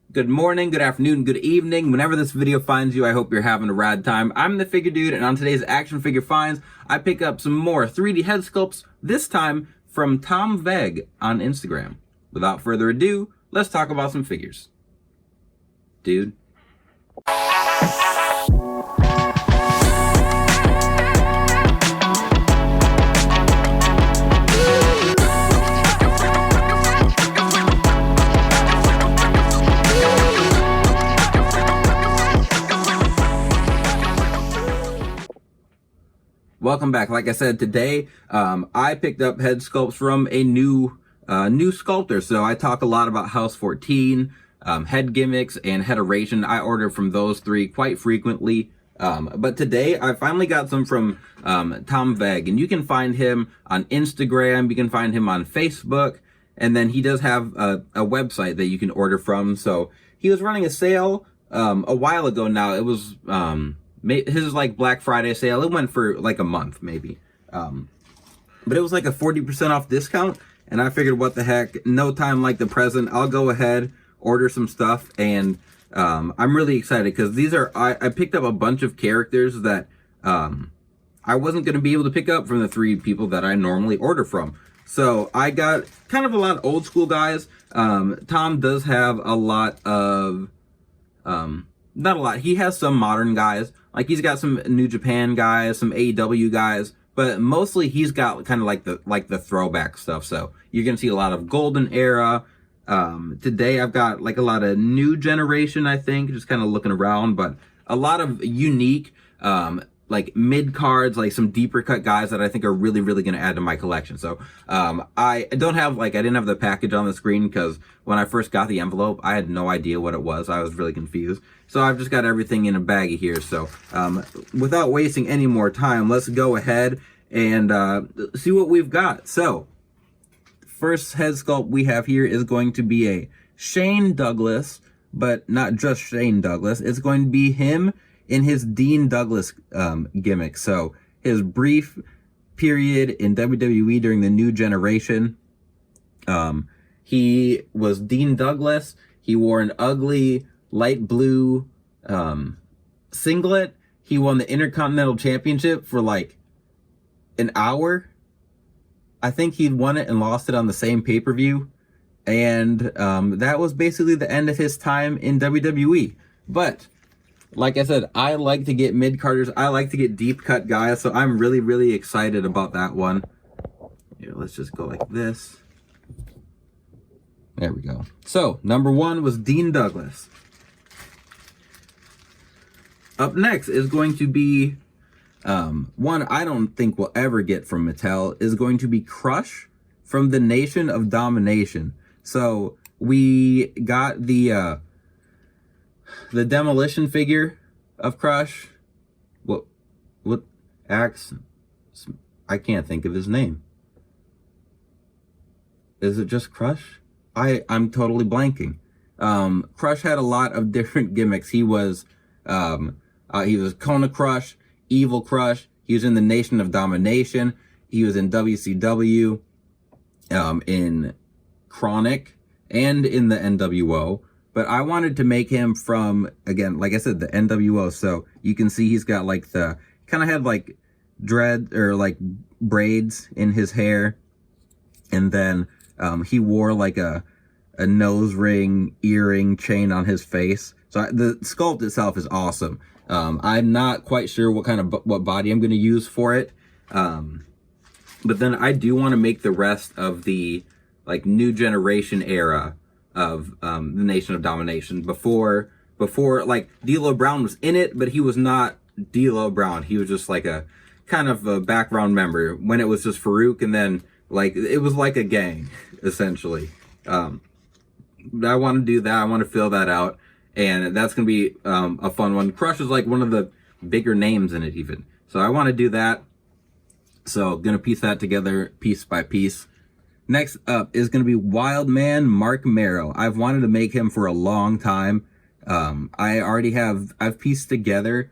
Good morning, good afternoon, good evening. Whenever this video finds you, I hope you're having a rad time. I'm the Figure Dude, and on today's Action Figure Finds, I pick up some more 3D head sculpts, this time from Tom Veg on Instagram. Without further ado, let's talk about some figures. Dude. Welcome back. Like I said, today I picked up head sculpts from a new sculptor. So I talk a lot about House 14, head gimmicks, and headeration. I order from those three quite frequently. But today I finally got some from Tom Veg, and you can find him on Instagram. You can find him on Facebook, and then he does have a website that you can order from. So he was running a sale a while ago now. It was his is like Black Friday sale. It went for like a month maybe. But it was like a 40% off discount. And I figured, what the heck, no time like the present. I'll go ahead, order some stuff. And I'm really excited because these are, I picked up a bunch of characters that I wasn't going to be able to pick up from the three people that I normally order from. So I got kind of a lot of old school guys. Tom does have a lot of, not a lot. He has some modern guys. Like he's got some New Japan guys, some AEW guys, but mostly he's got kind of like the throwback stuff. So you're gonna see a lot of golden era. Today I've got like a lot of new generation, I think, just kind of looking around, but a lot of unique, like mid cards, like some deeper cut guys that I think are really, really going to add to my collection. So, I didn't have the package on the screen because when I first got the envelope, I had no idea what it was. I was really confused. So I've just got everything in a baggie here. So, without wasting any more time, let's go ahead and, see what we've got. So, first head sculpt we have here is going to be a Shane Douglas, but not just Shane Douglas. It's going to be him in his Dean Douglas gimmick. So his brief period in WWE during the new generation, he was Dean Douglas. He wore an ugly light blue singlet. He won the Intercontinental Championship for like an hour. I think he won it and lost it on the same pay-per-view. And that was basically the end of his time in WWE. But like I said, I like to get mid-carders. I like to get deep-cut guys, so I'm really, really excited about that one. Here, let's just go like this. There we go. So, number one was Dean Douglas. Up next is going to be, one I don't think we'll ever get from Mattel, is going to be Crush from the Nation of Domination. So, we got the demolition figure of Crush. What Axe? I can't think of his name. Is it just Crush? I'm totally blanking. Crush had a lot of different gimmicks. He was Kona Crush, Evil Crush. He was in the Nation of Domination. He was in WCW, in Chronic, and in the NWO. But I wanted to make him from, again, like I said, the NWO. So you can see he's got like kind of had like dread or like braids in his hair. And then he wore like a nose ring, earring, chain on his face. So the sculpt itself is awesome. I'm not quite sure what body I'm going to use for it. But then I do want to make the rest of the like new generation era of the Nation of Domination. Before like D'Lo Brown was in it, but he was not D'Lo Brown. He was just like a kind of a background member when it was just Farouk, and then like it was like a gang essentially. But I want to do that. I want to fill that out, and that's gonna be a fun one. Crush is like one of the bigger names in it even, so I want to do that. So gonna piece that together piece by piece. Next up is going to be Wildman Mark Merrow. I've wanted to make him for a long time. I've pieced together,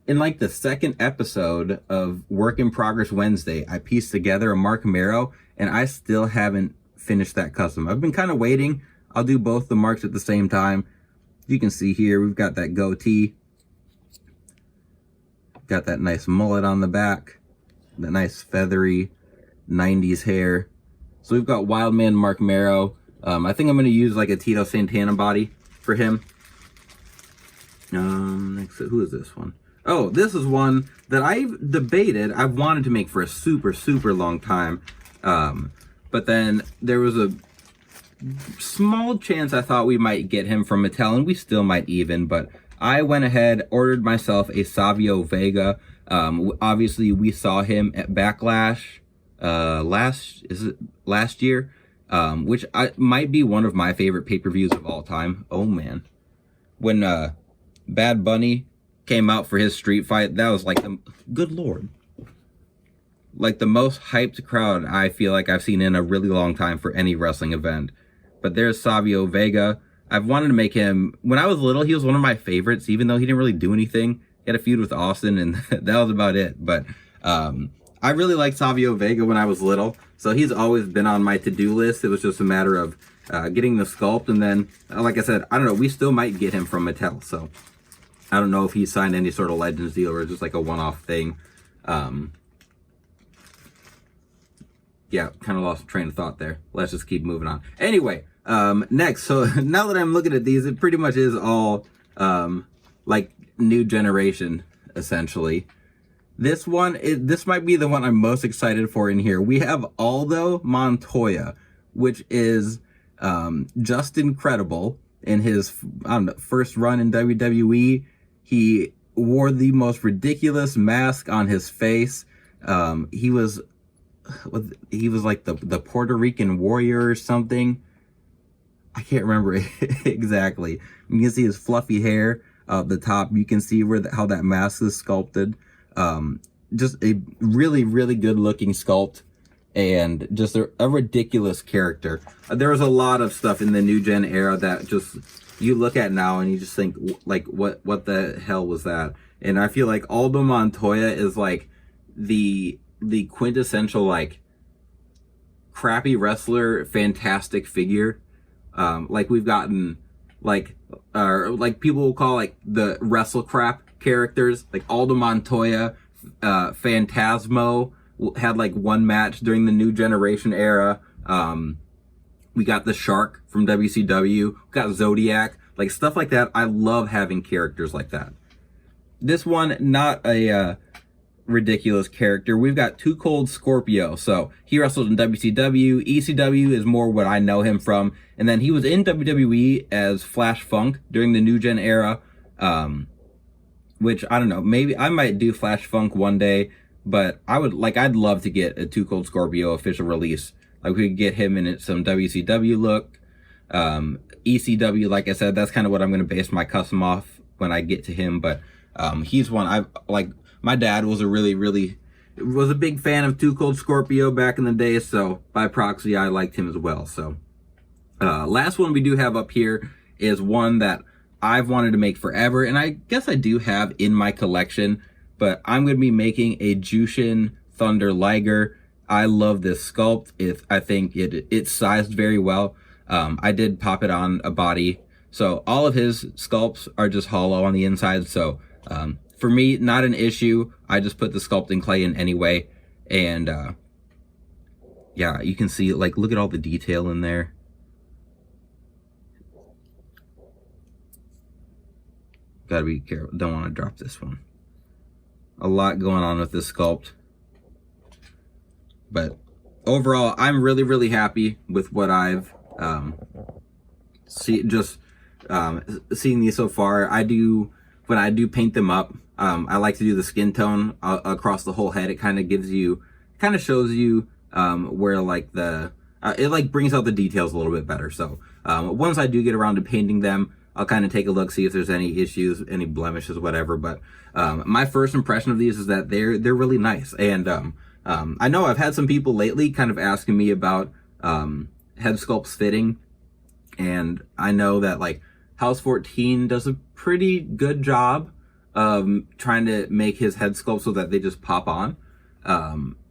in like the second episode of Work in Progress Wednesday, I pieced together a Mark Merrow, and I still haven't finished that custom. I've been kind of waiting. I'll do both the marks at the same time. You can see here, we've got that goatee. Got that nice mullet on the back. That nice feathery 90s hair. So we've got Wildman Mark Marrow. I think I'm going to use like a Tito Santana body for him. Next, who is this one? Oh, this is one that I've debated. I've wanted to make for a super long time. But then there was a small chance I thought we might get him from Mattel, and we still might even, but I went ahead, ordered myself a Savio Vega. Obviously we saw him at Backlash last year, which might be one of my favorite pay-per-views of all time. Oh man, when Bad Bunny came out for his street fight, that was like the good lord, like the most hyped crowd I feel like I've seen in a really long time for any wrestling event. But there's Savio Vega. I've wanted to make him, when I was little, he was one of my favorites, even though he didn't really do anything. He had a feud with Austin, and that was about it. But I really liked Savio Vega when I was little, so he's always been on my to-do list. It was just a matter of getting the sculpt, and then, like I said, I don't know, we still might get him from Mattel, so I don't know if he signed any sort of Legends deal or just like a one-off thing. Yeah, kind of lost a train of thought there. Let's just keep moving on. Anyway, next, so now that I'm looking at these, it pretty much is all like new generation, essentially. This one, this might be the one I'm most excited for in here. We have Aldo Montoya, which is just incredible. In his, I don't know, first run in WWE, he wore the most ridiculous mask on his face. He was like the Puerto Rican warrior or something. I can't remember exactly. You can see his fluffy hair at the top. You can see how that mask is sculpted. Just a really good looking sculpt, and just a ridiculous character. There was a lot of stuff in the new gen era that just you look at now and you just think, like, what the hell was that? And I feel like Aldo Montoya is like the quintessential like crappy wrestler, fantastic figure. Like we've gotten like people will call like the wrestle crap characters, like Aldo Montoya, Phantasmo had like one match during the new generation era. We got the Shark from WCW, we got Zodiac, like stuff like that. I love having characters like that. This one, not a ridiculous character. We've got Too Cold Scorpio. So he wrestled in WCW. ECW is more what I know him from. And then he was in WWE as Flash Funk during the New Gen era. Which, I don't know, maybe I might do Flash Funk one day, but I'd love to get a Too Cold Scorpio official release. Like we could get him in some WCW look. ECW, like I said, that's kind of what I'm going to base my custom off when I get to him. But he's one I like. My dad was a big fan of Too Cold Scorpio back in the day, so by proxy I liked him as well. So last one we do have up here is one that I've wanted to make forever, and I guess I do have in my collection, but I'm going to be making a Jushin Thunder Liger. I love this sculpt. I think it's sized very well. I did pop it on a body, so all of his sculpts are just hollow on the inside, so for me, not an issue. I just put the sculpting clay in anyway, and yeah, you can see, like, look at all the detail in there. Gotta be careful, don't want to drop this one. A lot going on with this sculpt, but overall I'm really happy with what I've seeing these so far. When I do paint them up, I like to do the skin tone across the whole head. It kind of shows you where like it like brings out the details a little bit better. So once I do get around to painting them, I'll kind of take a look, see if there's any issues, any blemishes, whatever. But my first impression of these is that they're really nice. And I know I've had some people lately kind of asking me about head sculpts fitting, and I know that like House 14 does a pretty good job of trying to make his head sculpt so that they just pop on.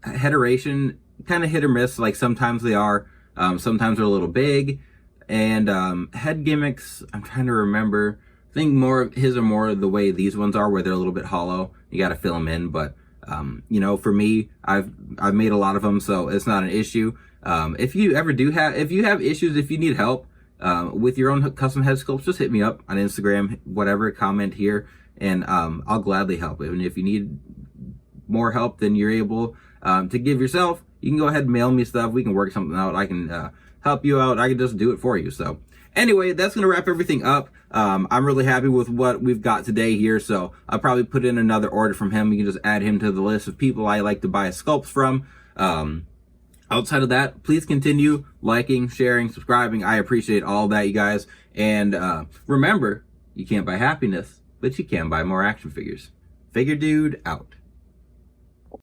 Headeration, kind of hit or miss. Like sometimes they are, sometimes they're a little big. And head gimmicks, I'm trying to remember. I think his are more the way these ones are, where they're a little bit hollow. You got to fill them in, but you know, for me, I've made a lot of them, so it's not an issue. If you have issues, if you need help with your own custom head sculpts, just hit me up on Instagram, whatever, comment here, and I'll gladly help. And if you need more help than you're able to give yourself, you can go ahead and mail me stuff. We can work something out. I can help you out. I can just do it for you. So anyway, that's going to wrap everything up. I'm really happy with what we've got today here. So I'll probably put in another order from him. You can just add him to the list of people I like to buy sculpts from. Outside of that, please continue liking, sharing, subscribing. I appreciate all that, you guys. And remember, you can't buy happiness, but you can buy more action figures. Figure Dude out.